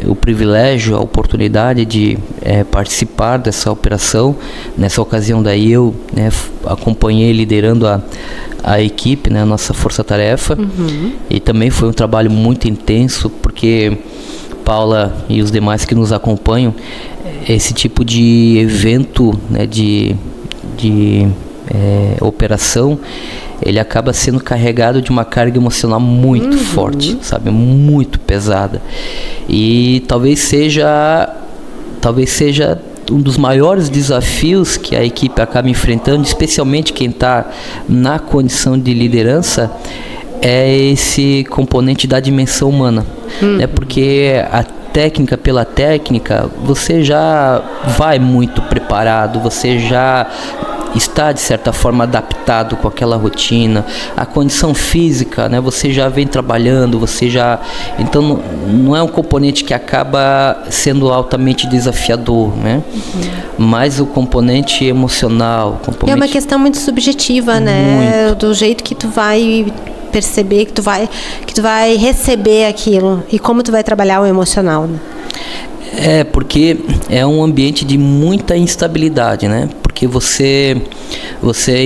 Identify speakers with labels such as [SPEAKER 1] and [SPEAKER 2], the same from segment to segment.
[SPEAKER 1] o privilégio, a oportunidade de participar dessa operação. Nessa ocasião daí eu acompanhei liderando a equipe, a nossa força-tarefa. E também foi um trabalho muito intenso, porque Paula e os demais que nos acompanham, esse tipo de evento, de operação, ele acaba sendo carregado de uma carga emocional muito forte, sabe, muito pesada. E talvez seja um dos maiores desafios que a equipe acaba enfrentando, especialmente quem está na condição de liderança, é esse componente da dimensão humana, porque pela técnica, você já vai muito preparado, você já está de certa forma adaptado com aquela rotina. A condição física, você já vem trabalhando, então não é um componente que acaba sendo altamente desafiador, mas o componente emocional, é
[SPEAKER 2] uma questão muito subjetiva, do jeito que tu vai perceber, que tu vai receber aquilo e como tu vai trabalhar o emocional,
[SPEAKER 1] porque é um ambiente de muita instabilidade, porque você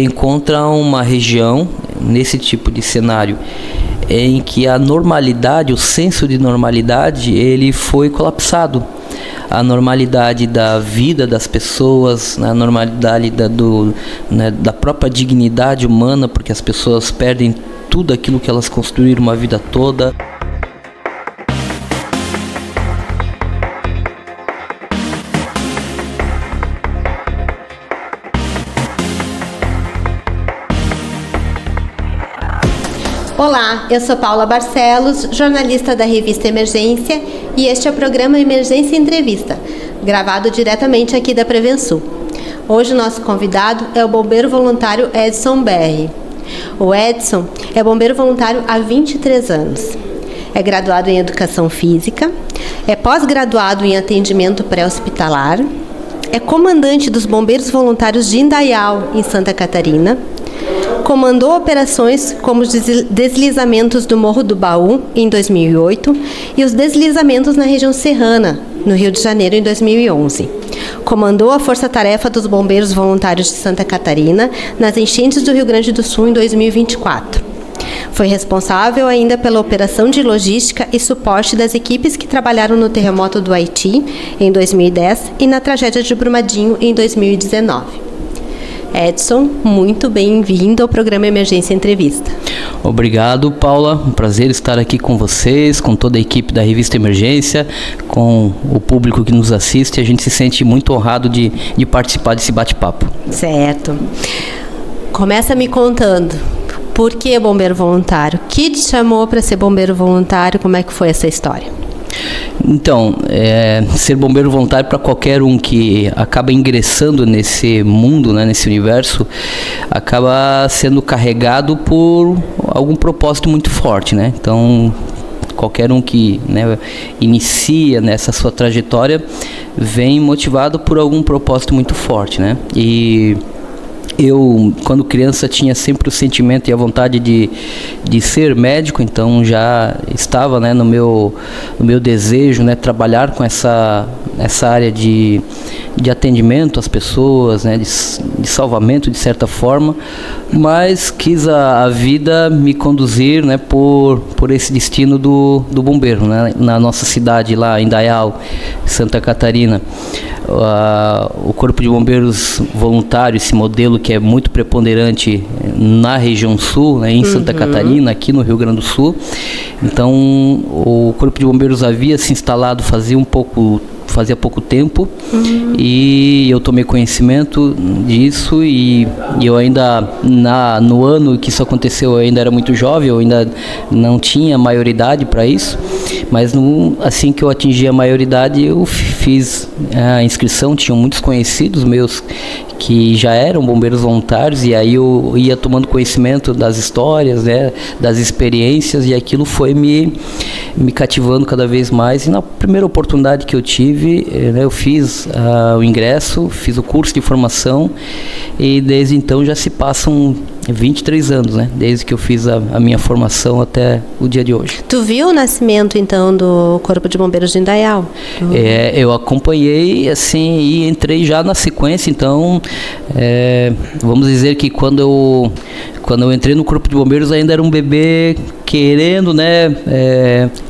[SPEAKER 1] encontra uma região nesse tipo de cenário em que a normalidade, o senso de normalidade, ele foi colapsado. A normalidade da vida das pessoas, a normalidade da própria dignidade humana, porque as pessoas perdem tudo aquilo que elas construíram uma vida toda.
[SPEAKER 2] Olá, eu sou Paula Barcelos, jornalista da revista Emergência, e este é o programa Emergência Entrevista, gravado diretamente aqui da Prevensul. Hoje o nosso convidado é o bombeiro voluntário Edson Berri. O Edson é bombeiro voluntário há 23 anos. É graduado em Educação Física, é pós-graduado em Atendimento Pré-Hospitalar, é comandante dos Bombeiros Voluntários de Indaial, em Santa Catarina, comandou operações como os deslizamentos do Morro do Baú, em 2008, e os deslizamentos na região serrana, no Rio de Janeiro, em 2011. Comandou a Força-Tarefa dos Bombeiros Voluntários de Santa Catarina, nas enchentes do Rio Grande do Sul, em 2024. Foi responsável ainda pela operação de logística e suporte das equipes que trabalharam no terremoto do Haiti, em 2010, e na tragédia de Brumadinho, em 2019. Edson, muito bem-vindo ao programa Emergência Entrevista.
[SPEAKER 1] Obrigado, Paula. Um prazer estar aqui com vocês, com toda a equipe da revista Emergência, com o público que nos assiste. A gente se sente muito honrado de participar desse bate-papo.
[SPEAKER 2] Certo. Começa me contando, por que bombeiro voluntário? O que te chamou para ser bombeiro voluntário? Como é que foi essa história?
[SPEAKER 1] Então, ser bombeiro voluntário, para qualquer um que acaba ingressando nesse mundo, nesse universo, acaba sendo carregado por algum propósito muito forte, Então, qualquer um que inicia nessa sua trajetória vem motivado por algum propósito muito forte, E eu, quando criança, tinha sempre o sentimento e a vontade de ser médico, então já estava no meu desejo trabalhar com essa área de atendimento às pessoas, de salvamento de certa forma, mas quis a vida me conduzir por esse destino do bombeiro, na nossa cidade lá em Indaial, Santa Catarina. O Corpo de Bombeiros Voluntário, esse modelo que é muito preponderante na região sul, em Santa Catarina, aqui no Rio Grande do Sul. Então, o Corpo de Bombeiros havia se instalado fazia pouco tempo, e eu tomei conhecimento disso, e eu ainda, no ano que isso aconteceu, eu ainda era muito jovem, eu ainda não tinha maioridade para isso, mas assim que eu atingi a maioridade, eu fiz a inscrição. Tinham muitos conhecidos meus que já eram bombeiros voluntários, e aí eu ia tomando conhecimento das histórias, das experiências, e aquilo foi me cativando cada vez mais. E na primeira oportunidade que eu tive, eu fiz o ingresso, fiz o curso de formação e desde então já se passam 23 anos, né? Desde que eu fiz a minha formação até o dia de hoje.
[SPEAKER 2] Tu viu o nascimento, então, do Corpo de Bombeiros de Indaial?
[SPEAKER 1] Eu acompanhei, assim, e entrei já na sequência, então, vamos dizer que quando eu entrei no Corpo de Bombeiros ainda era um bebê querendo, né,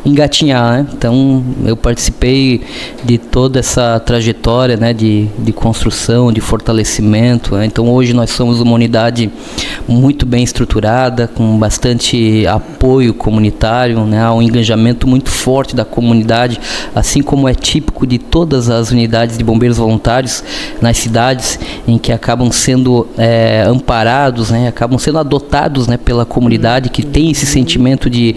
[SPEAKER 1] engatinhar, né? Então eu participei de toda essa trajetória, né, de construção, de fortalecimento, né? Então hoje nós somos uma unidade muito bem estruturada, com bastante apoio comunitário, né? Há um engajamento muito forte da comunidade, assim como é típico de todas as unidades de bombeiros voluntários nas cidades, em que acabam sendo amparados, né? Acabam sendo adotados, né, pela comunidade, que tem esse sentimento de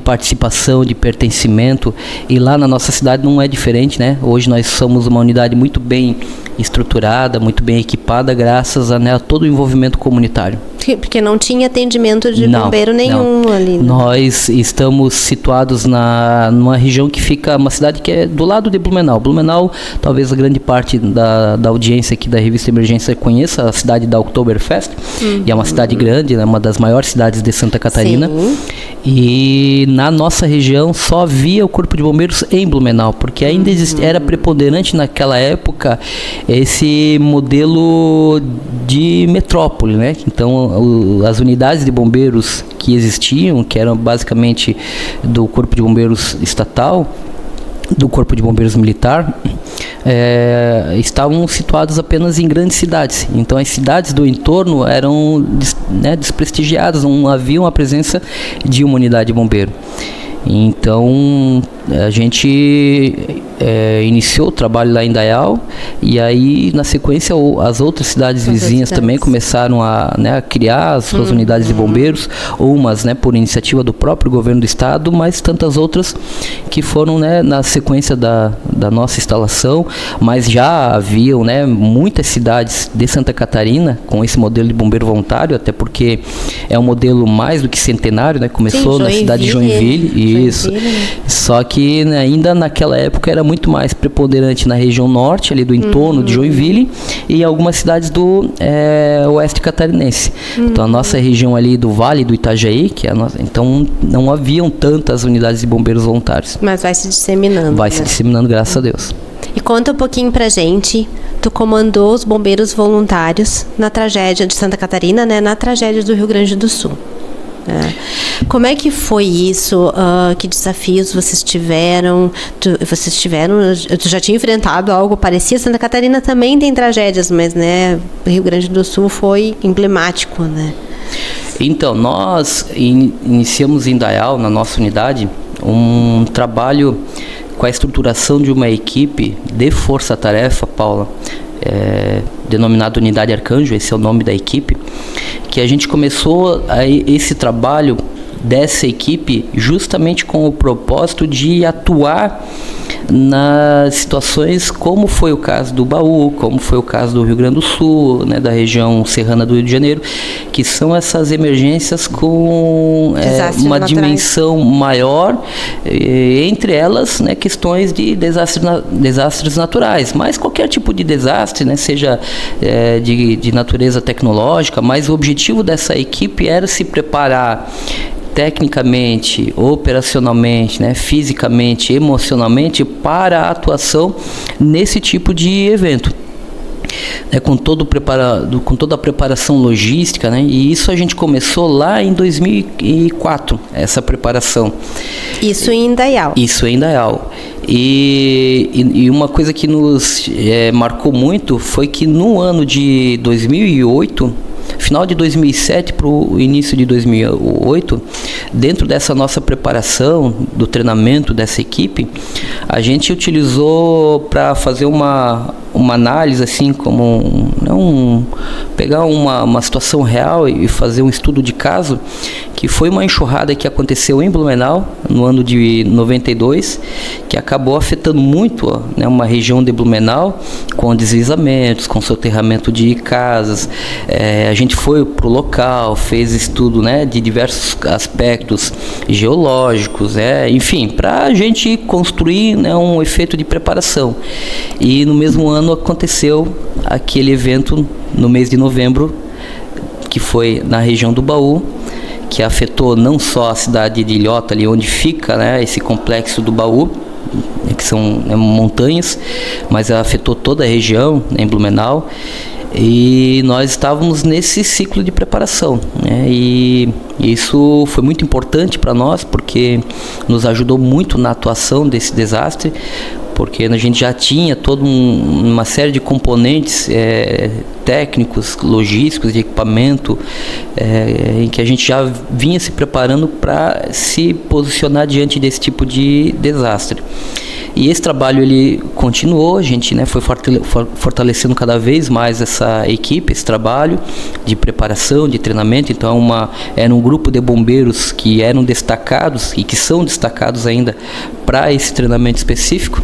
[SPEAKER 1] participação, de pertencimento, e lá na nossa cidade não é diferente, né? Hoje nós somos uma unidade muito bem estruturada, muito bem equipada, graças a, né, a todo o envolvimento comunitário.
[SPEAKER 2] Porque não tinha atendimento de bombeiro nenhum ali. Né?
[SPEAKER 1] Nós estamos situados numa região que fica, uma cidade que é do lado de Blumenau. Blumenau, talvez a grande parte da audiência aqui da Revista Emergência conheça a cidade da Oktoberfest, e é uma cidade grande, né, uma das maiores cidades de Santa Catarina. Sim. E na nossa região só havia o Corpo de Bombeiros em Blumenau, porque ainda era preponderante naquela época esse modelo de metrópole, né? Então as unidades de bombeiros que existiam, que eram basicamente do Corpo de Bombeiros estatal, do Corpo de Bombeiros militar, estavam situados apenas em grandes cidades. Então as cidades do entorno eram, né, desprestigiadas, não havia uma presença de uma unidade de bombeiro. Então a gente iniciou o trabalho lá em Indaial, e aí na sequência as outras cidades vizinhas também começaram a criar as suas unidades de bombeiros, umas, né, por iniciativa do próprio governo do estado, mas tantas outras que foram, né, na sequência da nossa instalação. Mas já haviam, né, muitas cidades de Santa Catarina com esse modelo de bombeiro voluntário, até porque é um modelo mais do que centenário, né? Começou na cidade de Joinville. Isso. Só que, né, ainda naquela época era muito mais preponderante na região norte, ali do entorno de Joinville, e algumas cidades do oeste catarinense. Então a nossa região ali do Vale do Itajaí, que é a nossa, então não haviam tantas unidades de bombeiros voluntários.
[SPEAKER 2] Mas vai se disseminando.
[SPEAKER 1] Vai se disseminando, graças a Deus.
[SPEAKER 2] E conta um pouquinho pra gente, tu comandou os bombeiros voluntários na tragédia de Santa Catarina, né, na tragédia do Rio Grande do Sul. Como é que foi isso? Que desafios vocês tiveram? Tu já tinha enfrentado algo parecido? Santa Catarina também tem tragédias, mas, né, Rio Grande do Sul foi emblemático, né?
[SPEAKER 1] Então, nós iniciamos em Indaial, na nossa unidade, um trabalho com a estruturação de uma equipe de força-tarefa, Paula, denominada Unidade Arcanjo, esse é o nome da equipe, que a gente começou esse trabalho dessa equipe justamente com o propósito de atuar nas situações como foi o caso do Baú, como foi o caso do Rio Grande do Sul, né, da região serrana do Rio de Janeiro, que são essas emergências com uma dimensão maior, entre elas, né, questões de desastres naturais, mas qualquer tipo de desastre, né, seja de natureza tecnológica, mas o objetivo dessa equipe era se preparar tecnicamente, operacionalmente, né, fisicamente, emocionalmente para a atuação nesse tipo de evento. Com toda a preparação logística, né? E isso a gente começou lá em 2004, essa preparação.
[SPEAKER 2] Isso em Indaial.
[SPEAKER 1] Isso em Indaial. E uma coisa que nos marcou muito foi que no ano de 2008, final de 2007 para o início de 2008, dentro dessa nossa preparação, do treinamento dessa equipe, a gente utilizou para fazer uma uma análise assim, como pegar uma situação real e fazer um estudo de caso, que foi uma enxurrada que aconteceu em Blumenau no ano de 92, que acabou afetando muito, né, uma região de Blumenau, com deslizamentos, com soterramento de casas. A gente foi para o local, fez estudo, né, de diversos aspectos geológicos, enfim, para a gente construir, né, um efeito de preparação. E no mesmo ano aconteceu aquele evento no mês de novembro, que foi na região do Baú, que afetou não só a cidade de Ilhota, ali onde fica, né, esse complexo do Baú, que são, né, montanhas, mas afetou toda a região, né, em Blumenau. E nós estávamos nesse ciclo de preparação, né? E isso foi muito importante para nós, porque nos ajudou muito na atuação desse desastre, porque a gente já tinha toda uma série de componentes técnicos, logísticos, de equipamento, em que a gente já vinha se preparando para se posicionar diante desse tipo de desastre. E esse trabalho ele continuou, a gente, né, foi fortalecendo cada vez mais essa equipe, esse trabalho de preparação, de treinamento. Então era um grupo de bombeiros que eram destacados e que são destacados ainda para esse treinamento específico.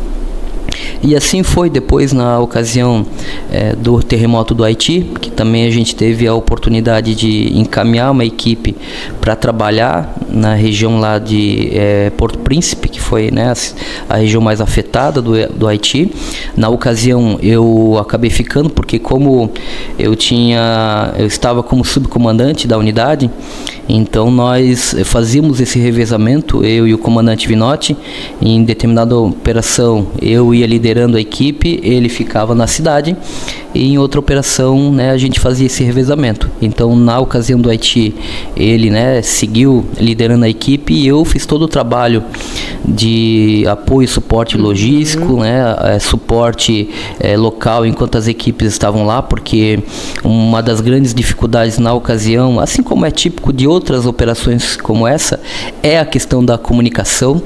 [SPEAKER 1] E assim foi depois na ocasião do terremoto do Haiti, que também a gente teve a oportunidade de encaminhar uma equipe para trabalhar na região lá de Porto Príncipe, que foi, né, a região mais afetada do Haiti. Na ocasião eu acabei ficando, porque como eu estava como subcomandante da unidade, então nós fazíamos esse revezamento, eu e o comandante Vinotti. Em determinada operação eu ia liderando a equipe, ele ficava na cidade, e em outra operação, né, a gente fazia esse revezamento. Então na ocasião do Haiti ele, né, seguiu liderando a equipe, e eu fiz todo o trabalho de apoio e suporte logístico, né, suporte local enquanto as equipes estavam lá, porque uma das grandes dificuldades na ocasião, assim como é típico de outras operações como essa, é a questão da comunicação.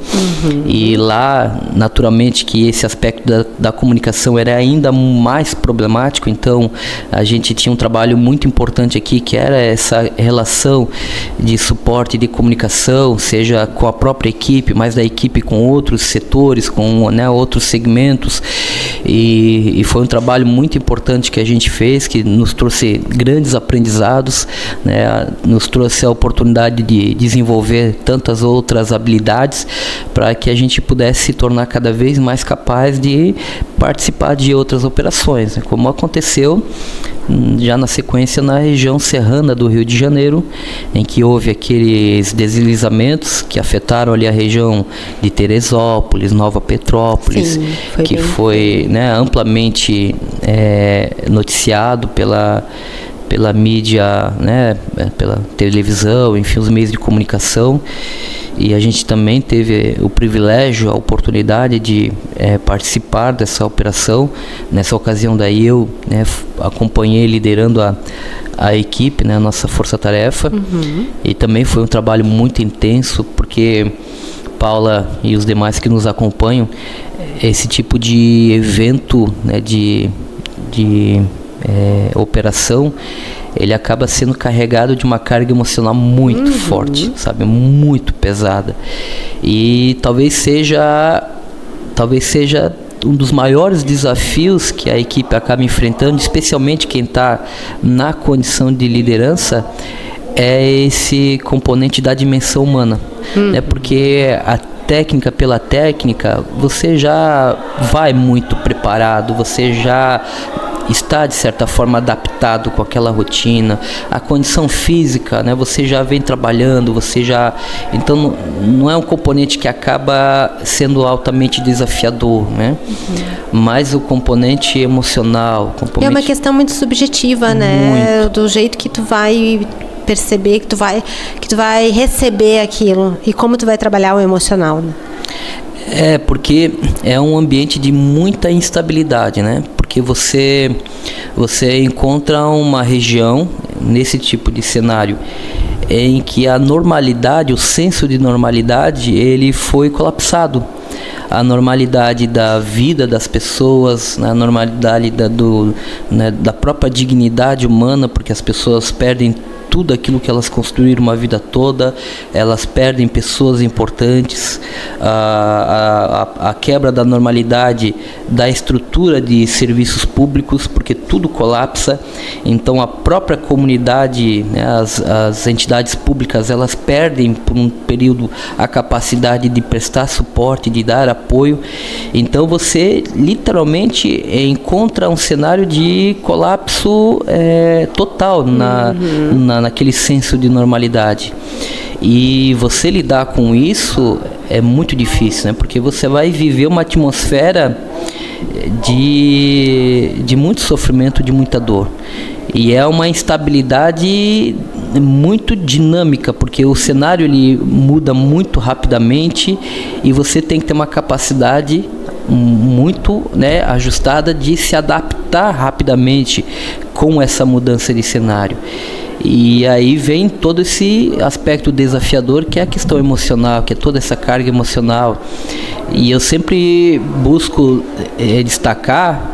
[SPEAKER 1] E lá, naturalmente, que esse aspecto da comunicação era ainda mais problemático. Então a gente tinha um trabalho muito importante aqui, que era essa relação de suporte de comunicação, seja com a própria equipe, mas da equipe com outros setores, com, né, outros segmentos. E foi um trabalho muito importante que a gente fez, que nos trouxe grandes aprendizados, né, nos trouxe a oportunidade de desenvolver tantas outras habilidades para que a gente pudesse se tornar cada vez mais capaz de participar de outras operações, né, como aconteceu já na sequência na região serrana do Rio de Janeiro, em que houve aqueles deslizamentos que afetaram ali a região de Teresópolis, Nova Petrópolis. Sim, que foi, né, amplamente noticiado pela mídia, né, pela televisão, enfim, os meios de comunicação. E a gente também teve o privilégio, a oportunidade de participar dessa operação. Nessa ocasião daí eu, né, acompanhei liderando a equipe, né, a nossa força-tarefa. E também foi um trabalho muito intenso, porque Paula e os demais que nos acompanham, esse tipo de evento, né, de operação, ele acaba sendo carregado de uma carga emocional muito forte, sabe, muito pesada. E talvez seja um dos maiores desafios que a equipe acaba enfrentando, especialmente quem está na condição de liderança, é esse componente da dimensão humana, né? Porque a técnica pela técnica, você já vai muito preparado, você já está de certa forma adaptado com aquela rotina. A condição física, né, você já vem trabalhando, então não é um componente que acaba sendo altamente desafiador, né? Mas o componente emocional,
[SPEAKER 2] é uma questão muito subjetiva, né? Do jeito que tu vai perceber, que tu vai receber aquilo e como tu vai trabalhar o emocional, né?
[SPEAKER 1] Porque é um ambiente de muita instabilidade, né? Porque você encontra uma região nesse tipo de cenário em que a normalidade, o senso de normalidade, ele foi colapsado. a normalidade da vida das pessoas, né, a normalidade da própria dignidade humana, porque as pessoas perdem tudo aquilo que elas construíram uma vida toda, elas perdem pessoas importantes, a quebra da normalidade da estrutura de serviços públicos, porque tudo colapsa. Então a própria comunidade, né, as entidades públicas, elas perdem por um período a capacidade de prestar suporte, de dar apoio. Então você literalmente encontra um cenário de colapso total naquele senso de normalidade. E você lidar com isso é muito difícil, né? Porque você vai viver uma atmosfera de muito sofrimento, de muita dor. E é uma instabilidade muito dinâmica, porque o cenário ele muda muito rapidamente e você tem que ter uma capacidade muito, né, ajustada de se adaptar rapidamente com essa mudança de cenário. E aí vem todo esse aspecto desafiador, que é a questão emocional, que é toda essa carga emocional. E eu sempre busco destacar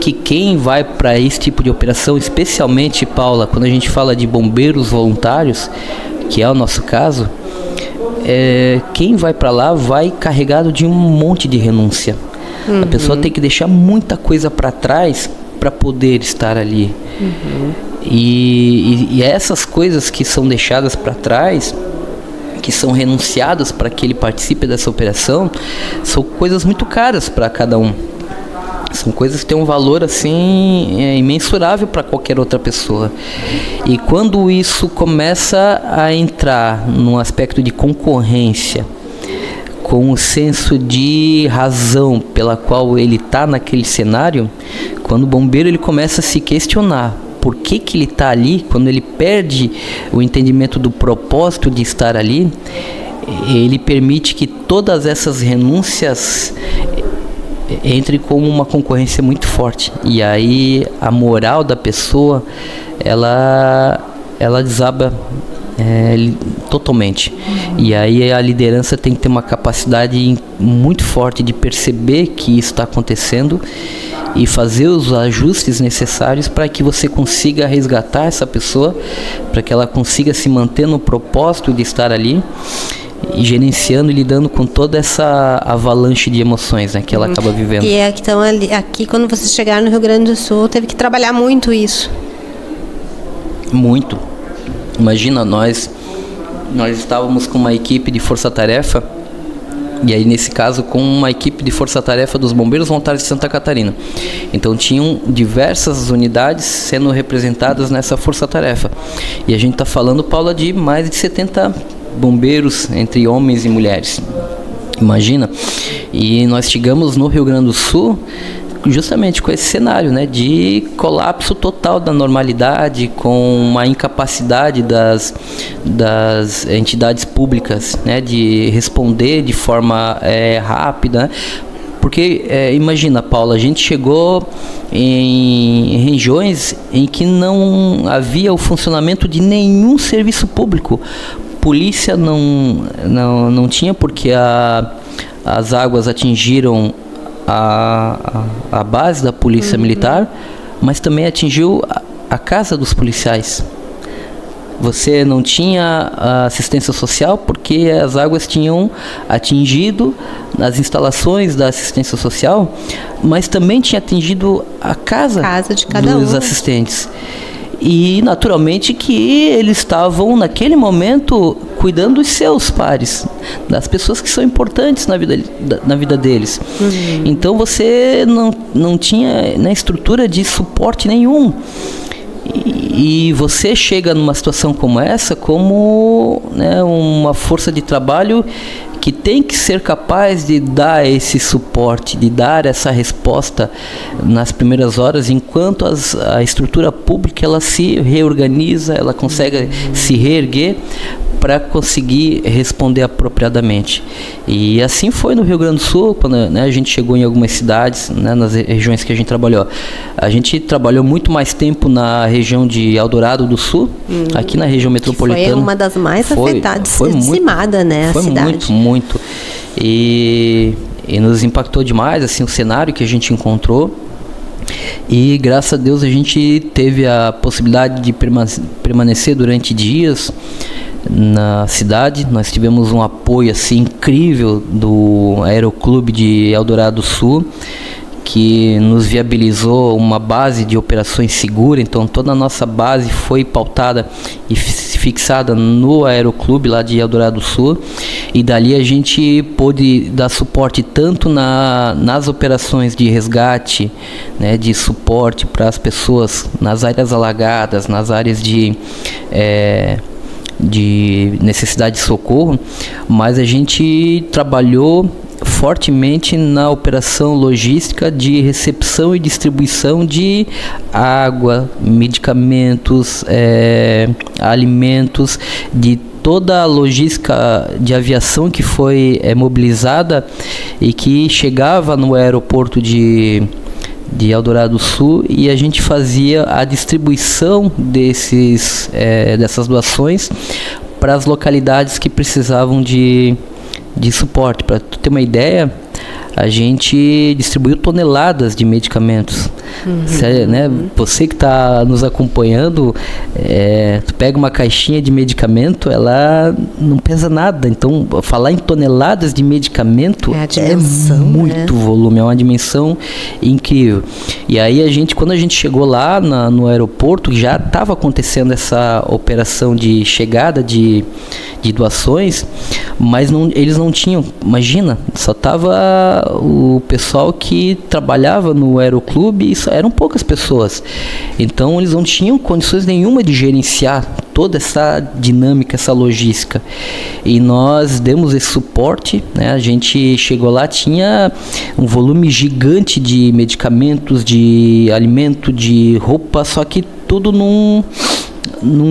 [SPEAKER 1] que quem vai para esse tipo de operação, especialmente, Paula, quando a gente fala de bombeiros voluntários, que é o nosso caso, quem vai para lá vai carregado de um monte de renúncia. A pessoa tem que deixar muita coisa para trás para poder estar ali. E essas coisas que são deixadas para trás, que são renunciadas para que ele participe dessa operação, são coisas muito caras para cada um. São coisas que têm um valor assim imensurável para qualquer outra pessoa. E quando isso começa a entrar num aspecto de concorrência, com o senso de razão pela qual ele está naquele cenário, quando o bombeiro ele começa a se questionar por que ele está ali, quando ele perde o entendimento do propósito de estar ali, ele permite que todas essas renúncias entre como uma concorrência muito forte. E aí a moral da pessoa ela desaba totalmente. E aí a liderança tem que ter uma capacidade muito forte de perceber que isso está acontecendo e fazer os ajustes necessários para que você consiga resgatar essa pessoa, para que ela consiga se manter no propósito de estar ali e gerenciando e lidando com toda essa avalanche de emoções, né, que ela acaba vivendo.
[SPEAKER 2] E então aqui quando vocês chegaram no Rio Grande do Sul, teve que trabalhar muito isso.
[SPEAKER 1] Muito. Imagina, nós estávamos com uma equipe de força-tarefa, e aí nesse caso com uma equipe de força-tarefa dos Bombeiros Voluntários de Santa Catarina. Então tinham diversas unidades sendo representadas nessa força-tarefa. E a gente está falando, Paula, de mais de 70 bombeiros entre homens e mulheres. Imagina. E nós chegamos no Rio Grande do Sul justamente com esse cenário, né, de colapso total da normalidade, com uma incapacidade das entidades públicas, né, de responder de forma rápida. Porque, imagina, Paula, a gente chegou em regiões em que não havia o funcionamento de nenhum serviço público. Polícia não tinha, porque as águas atingiram a base da polícia militar, mas também atingiu a casa dos policiais. Você não tinha assistência social porque as águas tinham atingido as instalações da assistência social, mas também tinha atingido a casa de cada dos assistentes. E naturalmente que eles estavam naquele momento cuidando dos seus pares, das pessoas que são importantes na vida deles. Então você não tinha, né, estrutura de suporte nenhum. E você chega numa situação como essa, como, né, uma força de trabalho que tem que ser capaz de dar esse suporte, de dar essa resposta nas primeiras horas, enquanto a estrutura pública ela se reorganiza, ela consegue se reerguer para conseguir responder apropriadamente. E assim foi no Rio Grande do Sul, quando, né, a gente chegou em algumas cidades, né, nas regiões que a gente trabalhou. A gente trabalhou muito mais tempo na região de Eldorado do Sul, aqui na região metropolitana.
[SPEAKER 2] Foi uma das mais afetadas, dizimada, né, a cidade.
[SPEAKER 1] Foi muito. E E nos impactou demais assim, o cenário que a gente encontrou. E graças a Deus a gente teve a possibilidade de permanecer durante dias na cidade. Nós tivemos um apoio assim incrível do Aeroclube de Eldorado do Sul, que nos viabilizou uma base de operações segura. Então toda a nossa base foi pautada e fixada no Aeroclube lá de Eldorado do Sul, e dali a gente pôde dar suporte tanto nas operações de resgate, né, de suporte para as pessoas nas áreas alagadas, nas áreas de necessidade de socorro, mas a gente trabalhou fortemente na operação logística de recepção e distribuição de água, medicamentos, alimentos, de toda a logística de aviação que foi mobilizada e que chegava no aeroporto de Eldorado do Sul, e a gente fazia a distribuição dessas doações para as localidades que precisavam de suporte. Para tu ter uma ideia, a gente distribuiu toneladas de medicamentos. Sério, né? Você que está nos acompanhando, tu pega uma caixinha de medicamento, ela não pesa nada. Então, falar em toneladas de medicamento é muito volume, é uma dimensão incrível. E aí quando a gente chegou lá no aeroporto, já estava acontecendo essa operação de chegada de doações, mas eles não tinham, imagina, só estava o pessoal que trabalhava no Aeroclube, e eram poucas pessoas. Então eles não tinham condições nenhuma de gerenciar toda essa dinâmica, essa logística. E nós demos esse suporte, né? A gente chegou lá, tinha um volume gigante de medicamentos, de alimento, de roupa, só que tudo num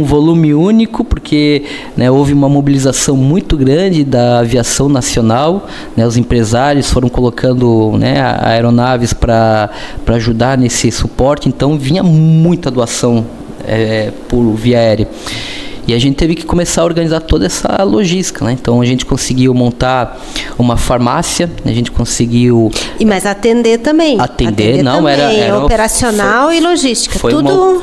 [SPEAKER 1] volume único, porque, né, houve uma mobilização muito grande da aviação nacional, né, os empresários foram colocando, né, aeronaves para ajudar nesse suporte, então vinha muita doação por via aérea. E a gente teve que começar a organizar toda essa logística, né? Então a gente conseguiu montar uma farmácia, a gente conseguiu...
[SPEAKER 2] Mas atender também.
[SPEAKER 1] Atender não,
[SPEAKER 2] também,
[SPEAKER 1] era
[SPEAKER 2] operacional e logística.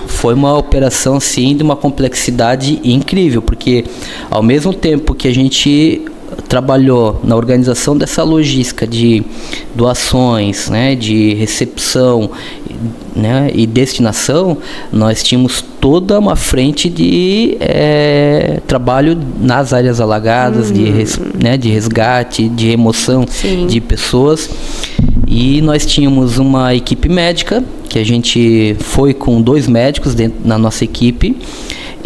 [SPEAKER 1] Foi uma operação, sim, de uma complexidade incrível, porque ao mesmo tempo que a gente trabalhou na organização dessa logística de doações, né, de recepção, né, e destinação, nós tínhamos toda uma frente de trabalho nas áreas alagadas, de resgate, de remoção, sim, de pessoas. E nós tínhamos uma equipe médica, que a gente foi com 2 médicos na nossa equipe,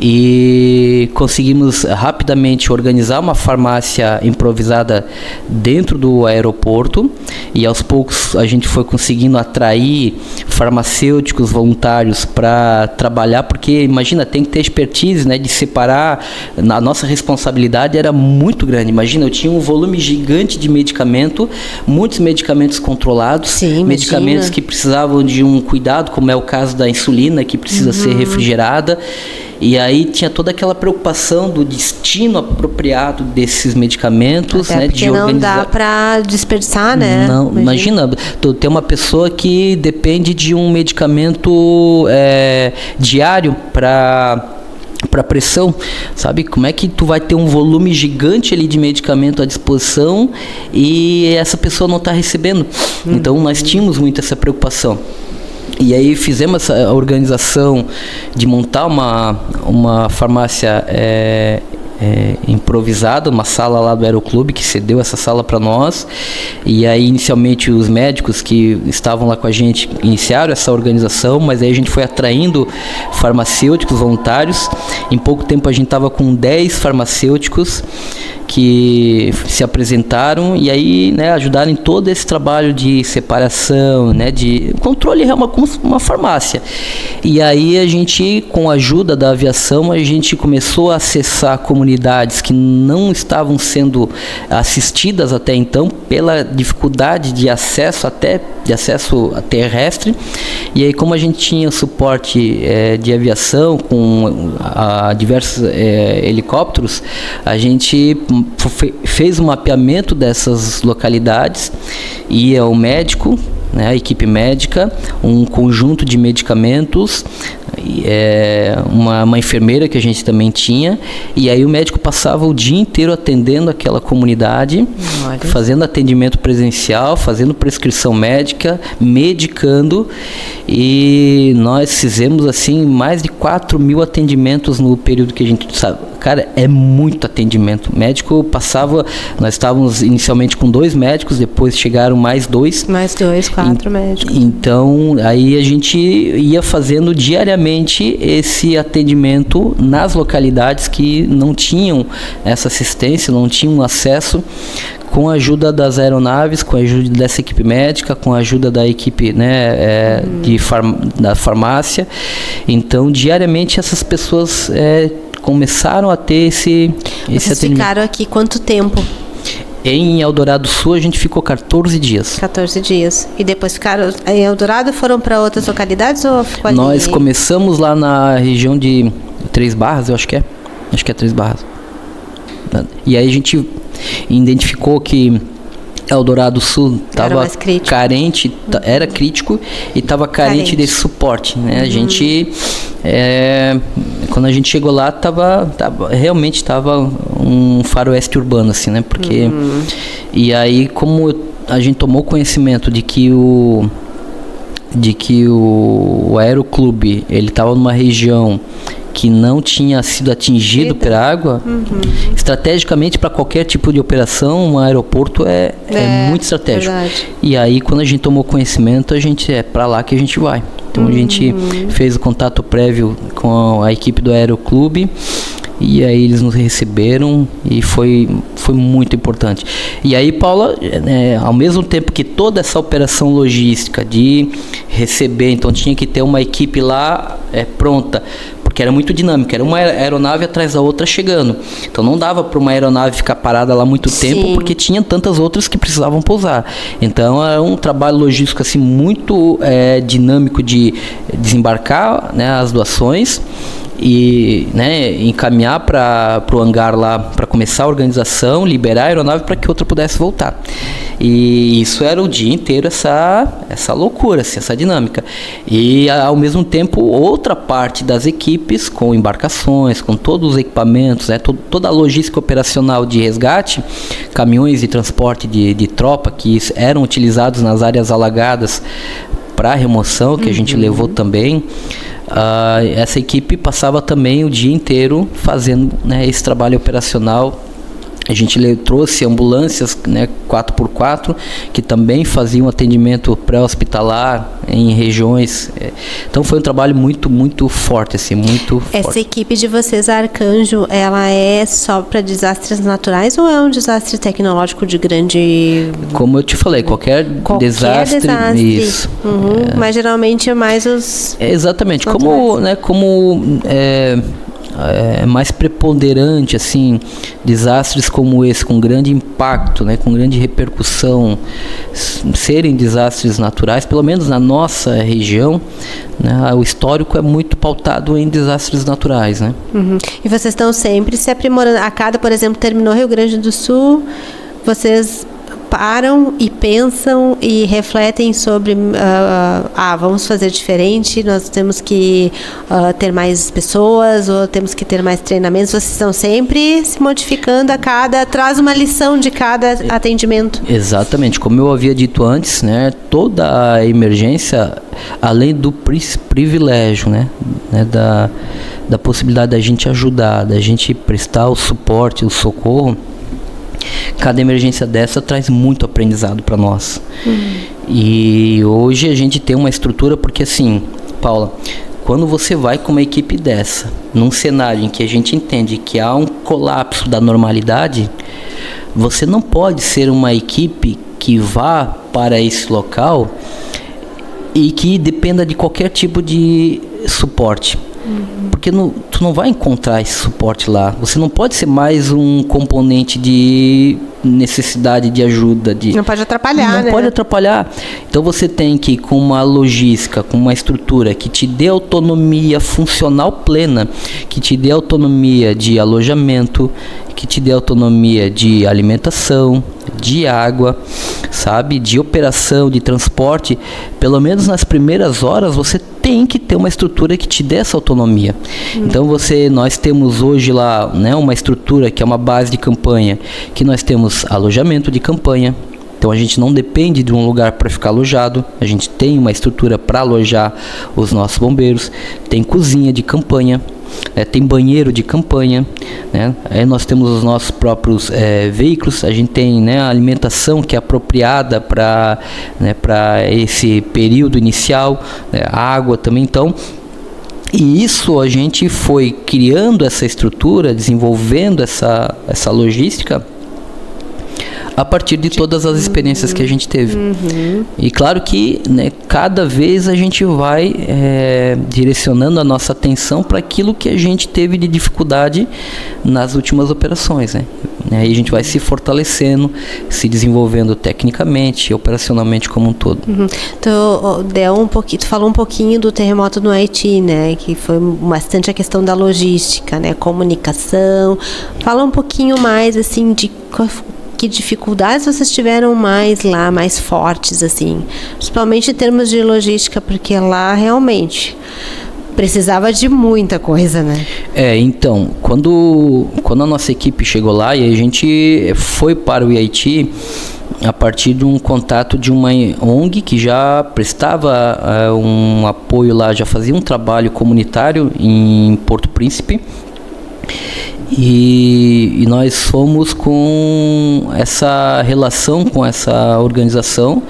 [SPEAKER 1] e conseguimos rapidamente organizar uma farmácia improvisada dentro do aeroporto, e aos poucos a gente foi conseguindo atrair farmacêuticos voluntários para trabalhar, porque imagina, tem que ter expertise, né, de separar. A nossa responsabilidade era muito grande. Imagina, eu tinha um volume gigante de medicamento, muitos medicamentos controlados, sim, medicamentos que precisavam de um cuidado, como é o caso da insulina, que precisa ser refrigerada. E aí tinha toda aquela preocupação do destino apropriado desses medicamentos,
[SPEAKER 2] até,
[SPEAKER 1] né?
[SPEAKER 2] Porque não dá para desperdiçar, né?
[SPEAKER 1] Não, imagina, tu tem uma pessoa que depende de um medicamento diário para pressão, sabe? Como é que tu vai ter um volume gigante ali de medicamento à disposição e essa pessoa não está recebendo? Então nós tínhamos muito essa preocupação. E aí fizemos essa organização de montar uma farmácia improvisada, uma sala lá do Aeroclube, que cedeu essa sala para nós. E aí inicialmente os médicos que estavam lá com a gente iniciaram essa organização, mas aí a gente foi atraindo farmacêuticos voluntários. Em pouco tempo a gente estava com 10 farmacêuticos que se apresentaram e aí, né, ajudaram em todo esse trabalho de separação, né, de controle, como uma farmácia. E aí a gente, com a ajuda da aviação, a gente começou a acessar comunidades que não estavam sendo assistidas até então pela dificuldade de acesso terrestre. E aí, como a gente tinha suporte de aviação com diversos helicópteros, a gente fez um mapeamento dessas localidades, ia o médico, né, a equipe médica, um conjunto de medicamentos, uma enfermeira que a gente também tinha, e aí o médico passava o dia inteiro atendendo aquela comunidade, fazendo atendimento presencial, fazendo prescrição médica, medicando, e nós fizemos assim mais de 4.000 atendimentos no período que a gente sabe. Cara, é muito atendimento. O médico passava, nós estávamos inicialmente com 2 médicos, depois chegaram mais 2.
[SPEAKER 2] Mais 2, 4 médicos.
[SPEAKER 1] Então, aí a gente ia fazendo diariamente esse atendimento nas localidades que não tinham essa assistência, não tinham acesso, com a ajuda das aeronaves, com a ajuda dessa equipe médica, com a ajuda da equipe, né, da farmácia. Então, diariamente essas pessoas começaram a ter esse
[SPEAKER 2] Vocês
[SPEAKER 1] atendimento.
[SPEAKER 2] Ficaram aqui quanto tempo?
[SPEAKER 1] Em Eldorado Sul a gente ficou 14 dias.
[SPEAKER 2] 14 dias. E depois ficaram em Eldorado, foram para outras localidades ou ficou ali?
[SPEAKER 1] Nós começamos lá na região de Três Barras, eu acho que é. Acho que é Três Barras. E aí a gente identificou que Eldorado Sul estava carente, era crítico e estava carente desse suporte, né? A gente, quando a gente chegou lá, realmente estava um faroeste urbano, assim, né? Porque e aí, como a gente tomou conhecimento de que o aeroclube ele estava numa região que não tinha sido atingido pela água, estrategicamente para qualquer tipo de operação, um aeroporto é muito estratégico. Verdade. E aí, quando a gente tomou conhecimento, a gente para lá que a gente vai. Então a gente fez o contato prévio com a equipe do aeroclube. E aí eles nos receberam e foi muito importante. E aí, Paula, ao mesmo tempo que toda essa operação logística de receber, então tinha que ter uma equipe lá pronta, porque era muito dinâmico, era uma aeronave atrás da outra chegando. Então não dava para uma aeronave ficar parada lá muito tempo, porque tinha tantas outras que precisavam pousar. Então era um trabalho logístico assim, muito dinâmico de desembarcar, né, as doações, e, né, encaminhar para o hangar lá para começar a organização, liberar a aeronave para que outra pudesse voltar. E isso era o dia inteiro, essa loucura, assim, essa dinâmica. E ao mesmo tempo outra parte das equipes com embarcações, com todos os equipamentos, né, toda a logística operacional de resgate, caminhões de transporte de tropa que eram utilizados nas áreas alagadas para remoção, que a gente levou também. Essa equipe passava também o dia inteiro fazendo, né, esse trabalho operacional. A gente trouxe ambulâncias, né, 4x4, que também faziam atendimento pré-hospitalar em regiões. Então foi um trabalho muito, muito forte, assim, muito forte.
[SPEAKER 2] Essa equipe de vocês, a Arcanjo, ela é só para desastres naturais ou é um desastre tecnológico de grande...
[SPEAKER 1] Como eu te falei, qualquer desastre. Isso.
[SPEAKER 2] Mas geralmente é mais os...
[SPEAKER 1] Exatamente. É mais preponderante, assim, desastres como esse, com grande impacto, né, com grande repercussão, serem desastres naturais, pelo menos na nossa região, né, o histórico é muito pautado em desastres naturais, né?
[SPEAKER 2] E vocês estão sempre se aprimorando. A cada, por exemplo, terminou Rio Grande do Sul, vocês param e pensam e refletem sobre vamos fazer diferente, nós temos que ter mais pessoas ou temos que ter mais treinamentos. Vocês estão sempre se modificando traz uma lição de cada atendimento.
[SPEAKER 1] Exatamente, como eu havia dito antes, né, toda a emergência, além do privilégio, né, da possibilidade da gente ajudar, da gente prestar o suporte, o socorro, cada emergência dessa traz muito aprendizado para nós. E hoje a gente tem uma estrutura, porque assim, Paula, quando você vai com uma equipe dessa, num cenário em que a gente entende que há um colapso da normalidade, você não pode ser uma equipe que vá para esse local e que dependa de qualquer tipo de suporte. Porque tu não vai encontrar esse suporte lá. Você não pode ser mais um componente de necessidade de ajuda.
[SPEAKER 2] Não pode atrapalhar,
[SPEAKER 1] Não pode atrapalhar. Então você tem que ir com uma logística, com uma estrutura que te dê autonomia funcional plena, que te dê autonomia de alojamento, que te dê autonomia de alimentação, de água, sabe? De operação, de transporte. Pelo menos nas primeiras horas você tem que ter uma estrutura que te dê essa autonomia. Então nós temos hoje lá, né, uma estrutura que é uma base de campanha, que nós temos alojamento de campanha. Então a gente não depende de um lugar para ficar alojado, a gente tem uma estrutura para alojar os nossos bombeiros, tem cozinha de campanha, tem banheiro de campanha, né? Aí nós temos os nossos próprios veículos, a gente tem, né, a alimentação que é apropriada para, né, esse período inicial, água também. Então, e isso a gente foi criando essa estrutura, desenvolvendo essa logística a partir de todas as experiências que a gente teve. E claro que, né, cada vez a gente vai direcionando a nossa atenção para aquilo que a gente teve de dificuldade nas últimas operações, né? Aí a gente vai se fortalecendo, se desenvolvendo tecnicamente, operacionalmente como um todo.
[SPEAKER 2] Tu falou um pouquinho do terremoto no Haiti, né? Que foi bastante a questão da logística, né? Comunicação. Fala um pouquinho mais, assim, de que dificuldades vocês tiveram mais lá, mais fortes, assim, principalmente em termos de logística, porque lá realmente precisava de muita coisa, né?
[SPEAKER 1] Então, quando a nossa equipe chegou lá e a gente foi para o Haiti a partir de um contato de uma ONG que já prestava um apoio lá, já fazia um trabalho comunitário em Porto Príncipe. E nós fomos com essa relação com essa organização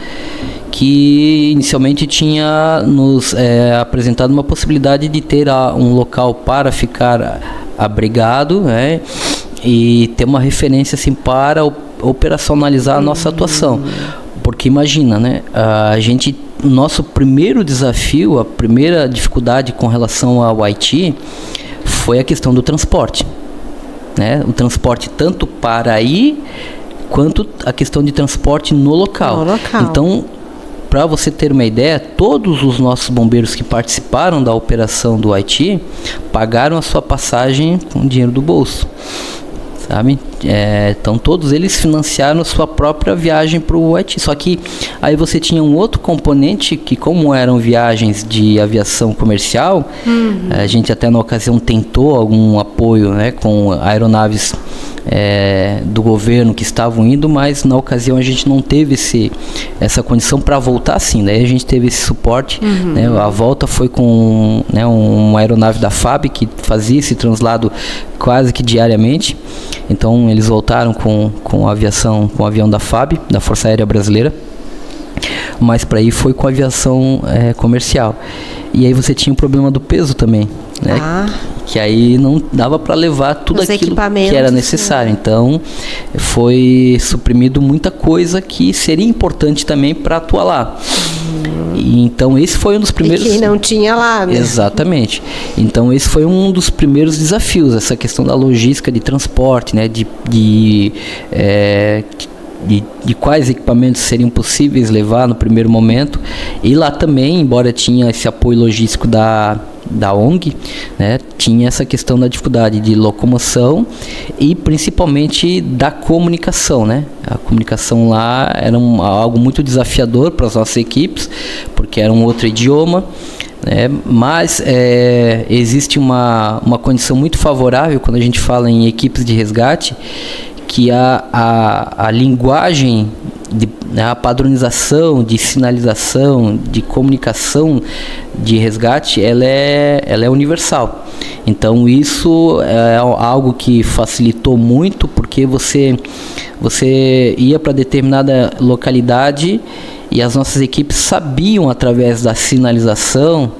[SPEAKER 1] que inicialmente tinha nos apresentado uma possibilidade de ter um local para ficar abrigado, né, e ter uma referência assim para operacionalizar a nossa atuação. Porque imagina, né, o nosso primeiro desafio, a primeira dificuldade com relação ao Haiti foi a questão do transporte. Né? O transporte tanto para ir quanto a questão de transporte no local. Então, para você ter uma ideia, todos os nossos bombeiros que participaram da operação do Haiti pagaram a sua passagem com dinheiro do bolso, sabe? Então todos eles financiaram a sua própria viagem para o Haiti. Só que aí você tinha um outro componente que, como eram viagens de aviação comercial, a gente até na ocasião tentou algum apoio, né, com aeronaves do governo que estavam indo, mas na ocasião a gente não teve essa condição para voltar assim. Daí a gente teve esse suporte, né, a volta foi com, né, uma aeronave da FAB que fazia esse translado quase que diariamente. Então eles voltaram com a aviação, com o avião da FAB, da Força Aérea Brasileira, mas para ir foi com a aviação comercial. E aí você tinha o problema do peso também, né? Que aí não dava para levar tudo aquilo que era necessário. Então foi suprimido muita coisa que seria importante também para atuar lá. E então esse foi um dos primeiros...
[SPEAKER 2] E que não tinha lá, né?
[SPEAKER 1] Exatamente. Então esse foi um dos primeiros desafios, essa questão da logística de transporte, né? De quais equipamentos seriam possíveis levar no primeiro momento. E lá também, embora tinha esse apoio logístico da ONG, né, tinha essa questão da dificuldade de locomoção e principalmente da comunicação, né? A comunicação lá era algo muito desafiador para as nossas equipes, porque era um outro idioma, né? Mas existe uma condição muito favorável quando a gente fala em equipes de resgate, que a linguagem, a padronização de sinalização, de comunicação de resgate, ela é universal. Então isso é algo que facilitou muito, porque você ia para determinada localidade e as nossas equipes sabiam, através da sinalização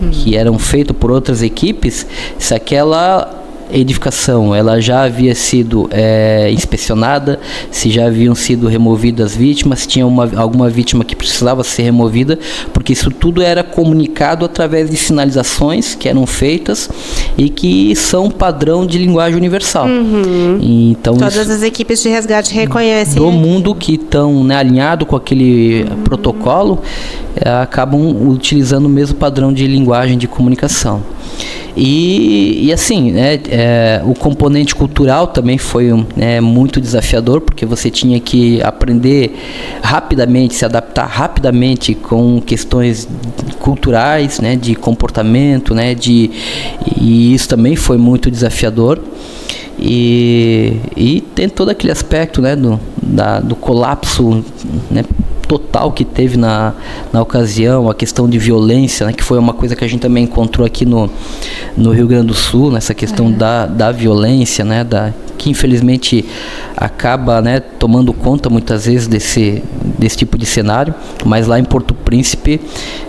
[SPEAKER 1] que eram feitas por outras equipes, se aquela edificação ela já havia sido inspecionada, se já haviam sido removidas vítimas, se tinha alguma vítima que precisava ser removida, porque isso tudo era comunicado através de sinalizações que eram feitas e que são padrão de linguagem universal. Então,
[SPEAKER 2] todas as equipes de resgate reconhecem
[SPEAKER 1] do mundo que estão, né, alinhado com aquele protocolo, acabam utilizando o mesmo padrão de linguagem de comunicação. E assim, né, o componente cultural também foi muito desafiador, porque você tinha que aprender rapidamente, se adaptar rapidamente com questões culturais, né, de comportamento, né, e isso também foi muito desafiador. E tem todo aquele aspecto, né, do colapso, né, total que teve na ocasião, a questão de violência, né, que foi uma coisa que a gente também encontrou aqui no Rio Grande do Sul, nessa questão da violência, né, que infelizmente acaba, né, tomando conta muitas vezes desse tipo de cenário, mas lá em Porto Príncipe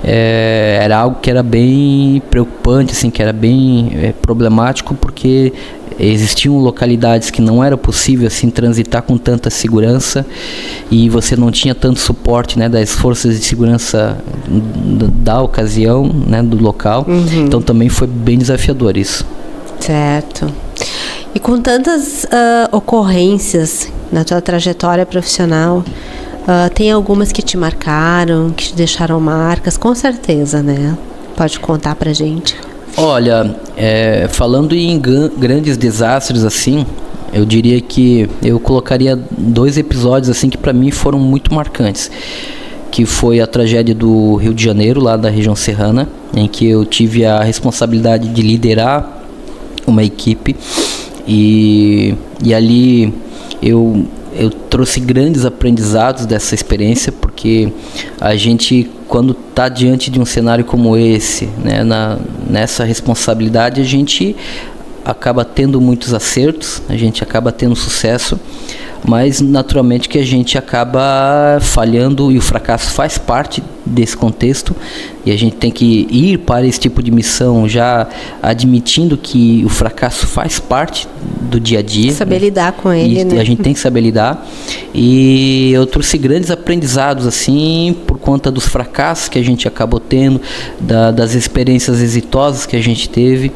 [SPEAKER 1] era algo que era bem preocupante, assim, que era bem problemático, porque existiam localidades que não era possível assim transitar com tanta segurança e você não tinha tanto suporte, né, das forças de segurança da ocasião, né, do local. Então também foi bem desafiador isso.
[SPEAKER 2] Certo. E com tantas ocorrências na tua trajetória profissional, tem algumas que te marcaram, que te deixaram marcas, com certeza, né? Pode contar pra gente.
[SPEAKER 1] Olha, falando em grandes desastres assim, eu diria que eu colocaria 2 episódios assim que para mim foram muito marcantes, que foi a tragédia do Rio de Janeiro, lá da região serrana, em que eu tive a responsabilidade de liderar uma equipe e ali eu trouxe grandes aprendizados dessa experiência, porque a gente, quando está diante de um cenário como esse, né, nessa responsabilidade, a gente acaba tendo muitos acertos, a gente acaba tendo sucesso, mas naturalmente que a gente acaba falhando e o fracasso faz parte desse contexto e a gente tem que ir para esse tipo de missão já admitindo que o fracasso faz parte do dia a dia.
[SPEAKER 2] Saber lidar com ele, né?
[SPEAKER 1] A gente tem que saber lidar e eu trouxe grandes aprendizados assim por conta dos fracassos que a gente acabou tendo, das experiências exitosas que a gente teve.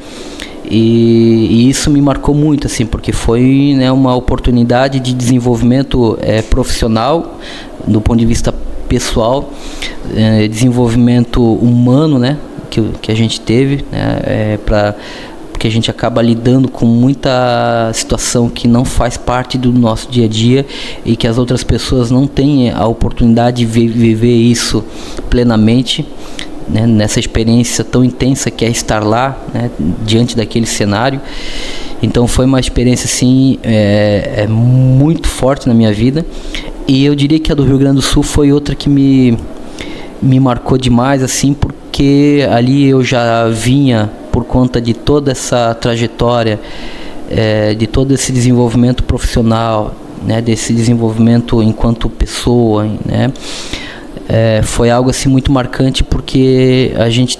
[SPEAKER 1] E isso me marcou muito, assim, porque foi, né, uma oportunidade de desenvolvimento profissional, do ponto de vista pessoal, desenvolvimento humano, né, que a gente teve, né, porque a gente acaba lidando com muita situação que não faz parte do nosso dia a dia e que as outras pessoas não têm a oportunidade de viver isso plenamente. Né, nessa experiência tão intensa que é estar lá, né, diante daquele cenário. Então foi uma experiência assim, muito forte na minha vida, e eu diria que a do Rio Grande do Sul foi outra que me marcou demais, assim, porque ali eu já vinha, por conta de toda essa trajetória, de todo esse desenvolvimento profissional, né, desse desenvolvimento enquanto pessoa, né. Foi algo assim muito marcante, porque a gente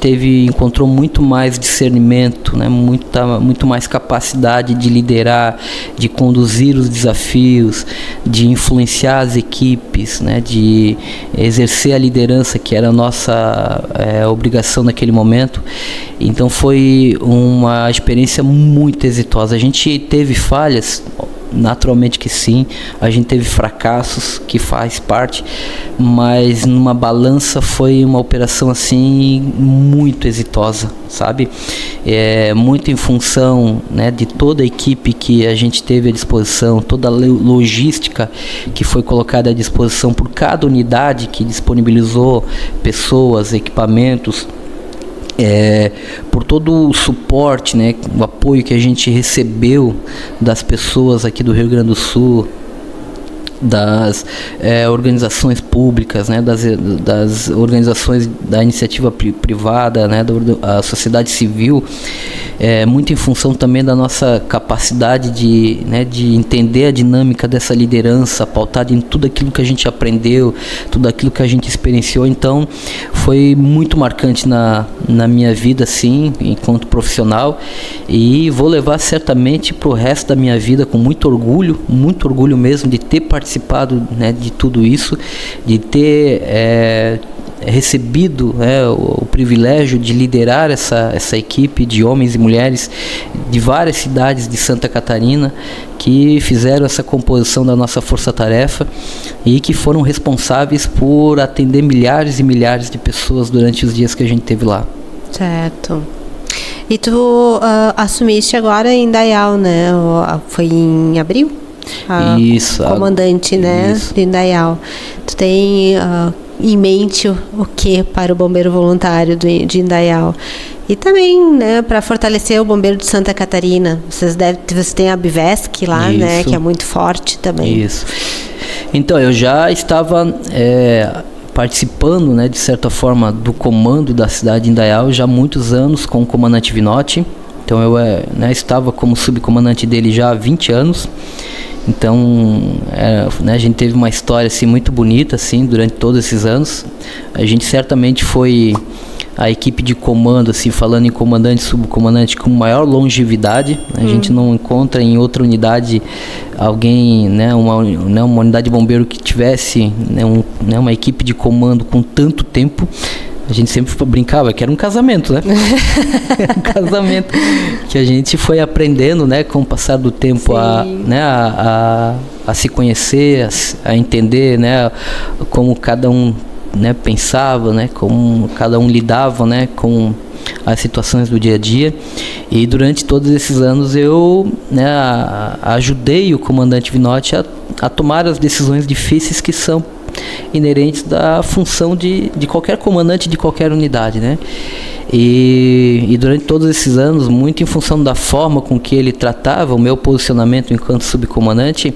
[SPEAKER 1] encontrou muito mais discernimento, né? muito mais capacidade de liderar, de conduzir os desafios, de influenciar as equipes, né? De exercer a liderança que era a nossa obrigação naquele momento. Então foi uma experiência muito exitosa. A gente teve falhas, naturalmente que sim, a gente teve fracassos, que faz parte, mas numa balança foi uma operação assim muito exitosa, sabe? Muito em função, né, de toda a equipe que a gente teve à disposição, toda a logística que foi colocada à disposição por cada unidade que disponibilizou pessoas, equipamentos, por todo o suporte, né, o apoio que a gente recebeu das pessoas aqui do Rio Grande do Sul, das organizações públicas, né, das organizações da iniciativa privada, né, da sociedade civil, muito em função também da nossa capacidade de entender a dinâmica dessa liderança, pautada em tudo aquilo que a gente aprendeu, tudo aquilo que a gente experienciou. Então, foi muito marcante na minha vida, assim, enquanto profissional, e vou levar certamente para o resto da minha vida com muito orgulho mesmo de ter participado, né, de tudo isso, de ter recebido o privilégio de liderar essa equipe de homens e mulheres de várias cidades de Santa Catarina que fizeram essa composição da nossa força-tarefa e que foram responsáveis por atender milhares e milhares de pessoas durante os dias que a gente teve lá.
[SPEAKER 2] Certo. E tu assumiste agora em Indaial, né? Foi em abril?
[SPEAKER 1] Isso.
[SPEAKER 2] Comandante, né? Isso. De Indaial. Tu tem em mente o que para o bombeiro voluntário de Indaial? E também, né, para fortalecer o bombeiro de Santa Catarina. Você tem a Bivesc lá, isso, né? Que é muito forte também.
[SPEAKER 1] Isso. Então, eu já estava participando, né, de certa forma, do comando da cidade de Indaial já há muitos anos com o comandante Vinotti. Então eu estava como subcomandante dele já há 20 anos. Então a gente teve uma história assim, muito bonita assim, durante todos esses anos. A gente certamente foi a equipe de comando, assim, falando em comandante e subcomandante, com maior longevidade. A gente não encontra em outra unidade alguém, uma unidade de bombeiro que tivesse uma equipe de comando com tanto tempo. A gente sempre brincava que era um casamento, né? Um casamento que a gente foi aprendendo, né, com o passar do tempo a se conhecer, a entender, né, como cada um, né, pensava, né, como cada um lidava, né, com as situações do dia a dia. E durante todos esses anos eu, né, ajudei o comandante Vinotti a tomar as decisões difíceis que são inerentes da função de qualquer comandante de qualquer unidade, né? E durante todos esses anos, muito em função da forma com que ele tratava o meu posicionamento enquanto subcomandante,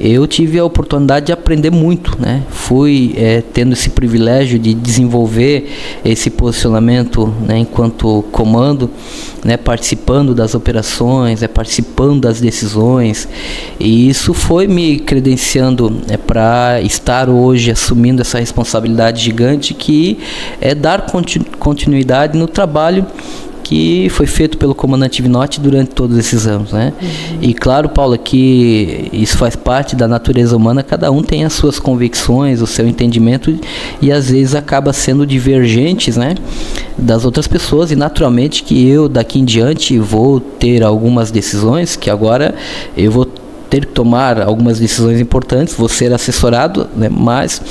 [SPEAKER 1] eu tive a oportunidade de aprender muito, né? Fui tendo esse privilégio de desenvolver esse posicionamento, né, enquanto comando, né, participando das operações, participando das decisões, e isso foi me credenciando para estar hoje assumindo essa responsabilidade gigante que é dar continuidade no trabalho que foi feito pelo comandante Vinotti durante todos esses anos, né? E claro, Paula, que isso faz parte da natureza humana, cada um tem as suas convicções, o seu entendimento, e às vezes acaba sendo divergentes, né, das outras pessoas, e naturalmente que eu daqui em diante vou ter algumas decisões que agora eu vou ter que tomar algumas decisões importantes, vou ser assessorado, né, mas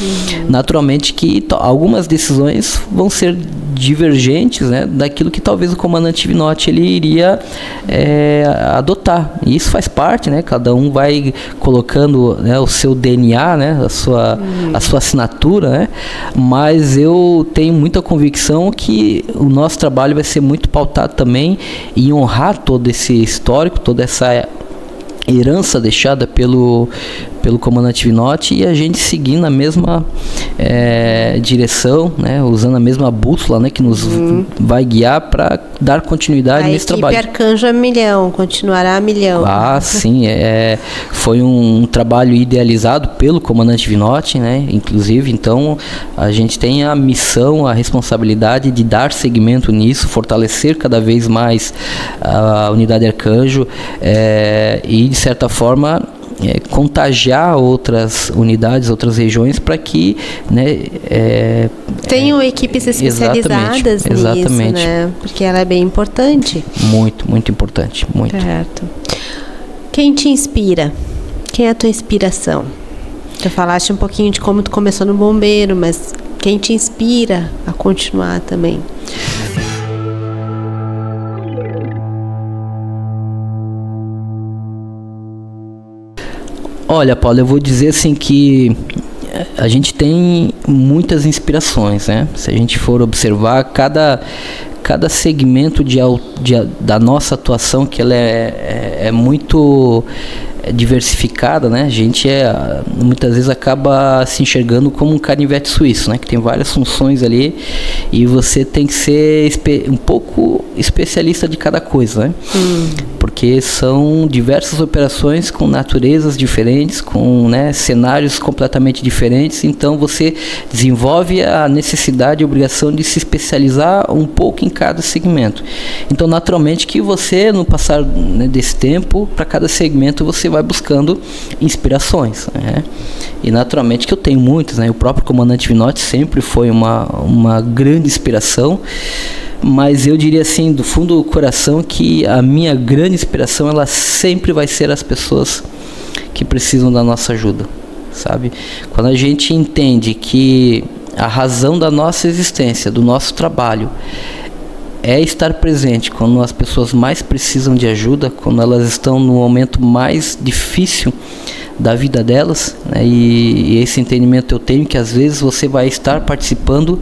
[SPEAKER 1] naturalmente que algumas decisões vão ser divergentes, né, daquilo que talvez o comandante Vinotti ele iria adotar. E isso faz parte, né, cada um vai colocando, né, o seu DNA, né, a sua assinatura, né, mas eu tenho muita convicção que o nosso trabalho vai ser muito pautado também em honrar todo esse histórico, toda essa herança deixada pelo comandante Vinotti, e a gente seguindo a mesma direção, né, usando a mesma bússola, né, que nos vai guiar para dar continuidade nesse trabalho.
[SPEAKER 2] A equipe Arcanjo a milhão, continuará a milhão.
[SPEAKER 1] Ah, sim, foi um trabalho idealizado pelo comandante Vinotti, né, inclusive, então a gente tem a missão, a responsabilidade de dar seguimento nisso, fortalecer cada vez mais a unidade Arcanjo, e de certa forma contagiar outras unidades, outras regiões, para que, né,
[SPEAKER 2] tenham equipes especializadas nisso, né? Porque ela é bem importante.
[SPEAKER 1] Muito, muito importante. Muito.
[SPEAKER 2] Certo. Quem te inspira? Quem é a tua inspiração? Tu falaste um pouquinho de como tu começou no bombeiro, mas quem te inspira a continuar também?
[SPEAKER 1] Olha, Paulo, eu vou dizer assim que a gente tem muitas inspirações, né? Se a gente for observar cada segmento da nossa atuação, que ela é muito diversificada, né? A gente muitas vezes acaba se enxergando como um canivete suíço, né? Que tem várias funções ali e você tem que ser um pouco especialista de cada coisa, né? Porque são diversas operações com naturezas diferentes, com, né, cenários completamente diferentes, então você desenvolve a necessidade e obrigação de se especializar um pouco em cada segmento. Então, naturalmente que você, no passar, né, desse tempo, para cada segmento você vai buscando inspirações, né? E naturalmente que eu tenho muitas, né? O próprio Comandante Vinotti sempre foi uma grande inspiração, mas eu diria assim, do fundo do coração, que a minha grande inspiração, ela sempre vai ser as pessoas que precisam da nossa ajuda, sabe? Quando a gente entende que a razão da nossa existência, do nosso trabalho, é estar presente quando as pessoas mais precisam de ajuda, quando elas estão no momento mais difícil da vida delas, né? E esse entendimento eu tenho, que às vezes você vai estar participando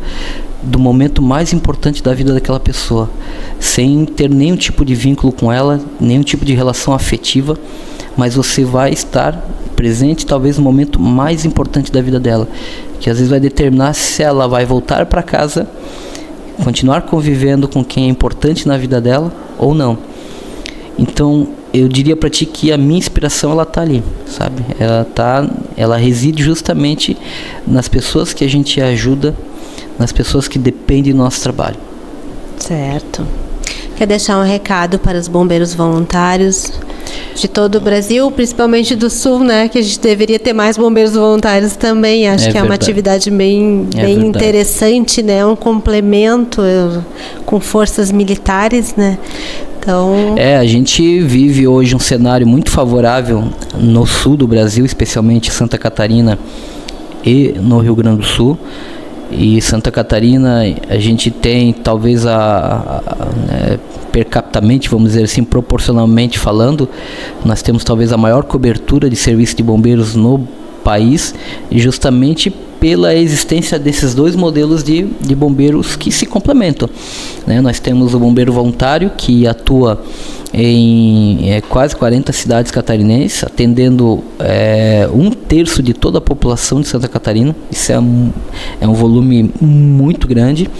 [SPEAKER 1] do momento mais importante da vida daquela pessoa, sem ter nenhum tipo de vínculo com ela, nenhum tipo de relação afetiva, mas você vai estar presente talvez no momento mais importante da vida dela, que às vezes vai determinar se ela vai voltar para casa, continuar convivendo com quem é importante na vida dela ou não. Então eu diria para ti que a minha inspiração, ela tá ali, sabe? Ela reside justamente nas pessoas que a gente ajuda, nas pessoas que dependem do nosso trabalho.
[SPEAKER 2] Certo. Quer deixar um recado para os bombeiros voluntários de todo o Brasil, principalmente do Sul, né? Que a gente deveria ter mais bombeiros voluntários também. Acho que é uma atividade bem interessante, né? Um complemento com forças militares, né? Então...
[SPEAKER 1] a gente vive hoje um cenário muito favorável no sul do Brasil, especialmente Santa Catarina e no Rio Grande do Sul. E Santa Catarina, a gente tem talvez per capitamente, vamos dizer assim, proporcionalmente falando, nós temos talvez a maior cobertura de serviço de bombeiros no país, e justamente pela existência desses dois modelos de bombeiros que se complementam, né? Nós temos o bombeiro voluntário, que atua em quase 40 cidades catarinenses, atendendo 1/3 de toda a população de Santa Catarina. Isso é um volume muito grande.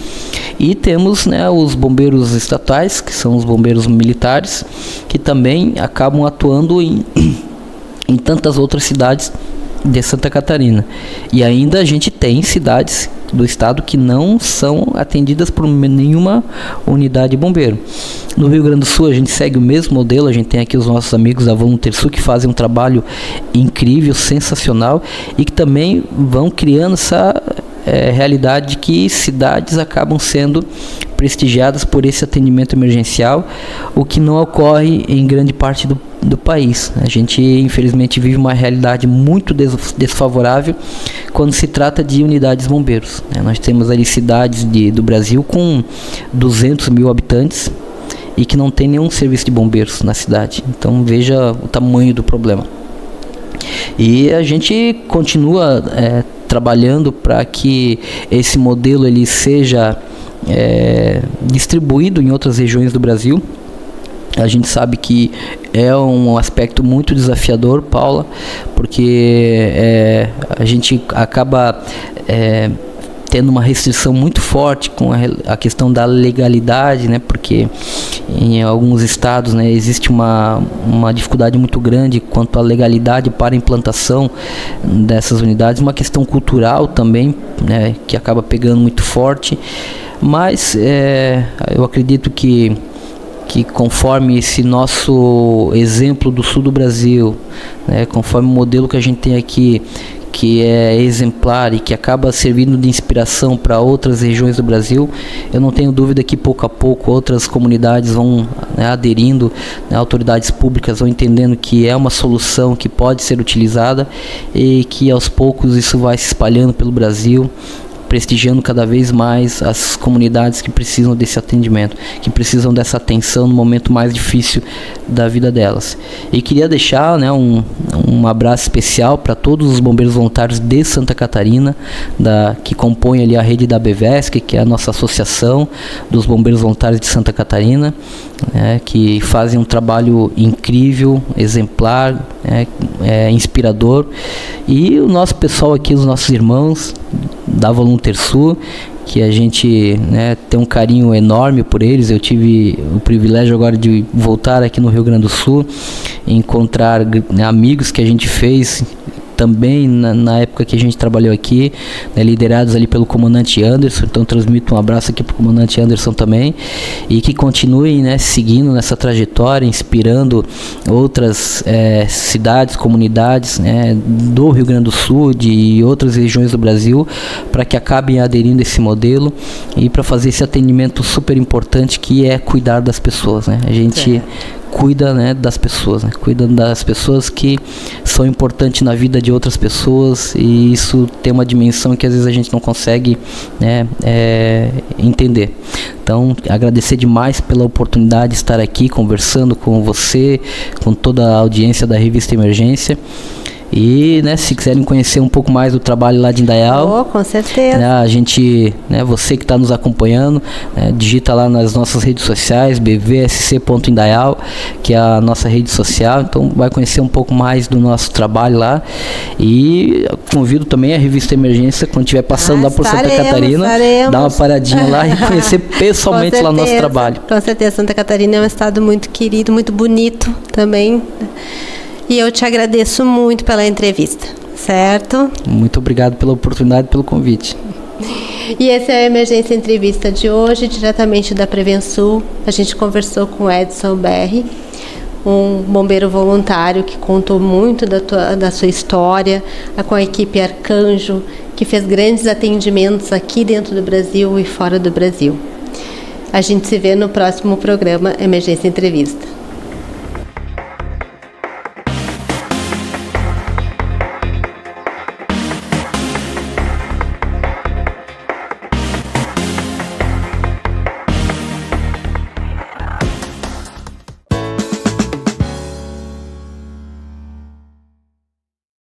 [SPEAKER 1] E temos, né, os bombeiros estatais, que são os bombeiros militares, que também acabam atuando em tantas outras cidades de Santa Catarina. E ainda a gente tem cidades do estado que não são atendidas por nenhuma unidade de bombeiro. No Rio Grande do Sul a gente segue o mesmo modelo. A gente tem aqui os nossos amigos da Voluntersul, que fazem um trabalho incrível, sensacional, e que também vão criando essa realidade de que cidades acabam sendo prestigiadas por esse atendimento emergencial, o que não ocorre em grande parte do país. A gente infelizmente vive uma realidade muito desfavorável quando se trata de unidades bombeiros, né? Nós temos ali cidades do Brasil com 200 mil habitantes e que não tem nenhum serviço de bombeiros na cidade. Então veja o tamanho do problema. E a gente continua trabalhando para que esse modelo ele seja distribuído em outras regiões do Brasil. A gente sabe que é um aspecto muito desafiador, Paula, porque a gente acaba tendo uma restrição muito forte com a questão da legalidade, né? Porque em alguns estados, né, existe uma dificuldade muito grande quanto à legalidade para a implantação dessas unidades, uma questão cultural também, né, que acaba pegando muito forte. Mas eu acredito que conforme esse nosso exemplo do sul do Brasil, né, conforme o modelo que a gente tem aqui, que é exemplar e que acaba servindo de inspiração para outras regiões do Brasil, eu não tenho dúvida que pouco a pouco outras comunidades vão, né, aderindo, né, autoridades públicas vão entendendo que é uma solução que pode ser utilizada e que aos poucos isso vai se espalhando pelo Brasil, prestigiando cada vez mais as comunidades que precisam desse atendimento, que precisam dessa atenção no momento mais difícil da vida delas. E queria deixar, né, um abraço especial para todos os bombeiros voluntários de Santa Catarina, que compõem ali a rede da BVESC, que é a nossa associação dos bombeiros voluntários de Santa Catarina, que fazem um trabalho incrível, exemplar, inspirador. E o nosso pessoal aqui, os nossos irmãos da Voluntersul, que a gente, tem um carinho enorme por eles. Eu tive o privilégio agora de voltar aqui no Rio Grande do Sul, encontrar amigos que a gente fez também na época que a gente trabalhou aqui, liderados ali pelo comandante Anderson. Então transmito um abraço aqui para o comandante Anderson também, e que continuem, seguindo nessa trajetória, inspirando outras cidades, comunidades, do Rio Grande do Sul, de outras regiões do Brasil, para que acabem aderindo a esse modelo e para fazer esse atendimento super importante, que é cuidar das pessoas, A gente cuida, das pessoas, cuida das pessoas que são importantes na vida de outras pessoas, e isso tem uma dimensão que às vezes a gente não consegue entender. Então, agradecer demais pela oportunidade de estar aqui conversando com você, com toda a audiência da Revista Emergência. E, se quiserem conhecer um pouco mais do trabalho lá de Indaial,
[SPEAKER 2] com certeza.
[SPEAKER 1] A gente, você que está nos acompanhando, digita lá nas nossas redes sociais, bvsc.indaial, que é a nossa rede social. Então vai conhecer um pouco mais do nosso trabalho lá. E convido também a Revista Emergência, quando estiver passando lá por Santa Catarina, dar uma paradinha lá e conhecer pessoalmente lá o nosso trabalho.
[SPEAKER 2] Com certeza, Santa Catarina é um estado muito querido, muito bonito também. E eu te agradeço muito pela entrevista, certo?
[SPEAKER 1] Muito obrigado pela oportunidade, pelo convite.
[SPEAKER 2] E essa é a Emergência Entrevista de hoje, diretamente da Prevensul. A gente conversou com Edson Berri, um bombeiro voluntário que contou muito da sua história, com a equipe Arcanjo, que fez grandes atendimentos aqui dentro do Brasil e fora do Brasil. A gente se vê no próximo programa Emergência Entrevista.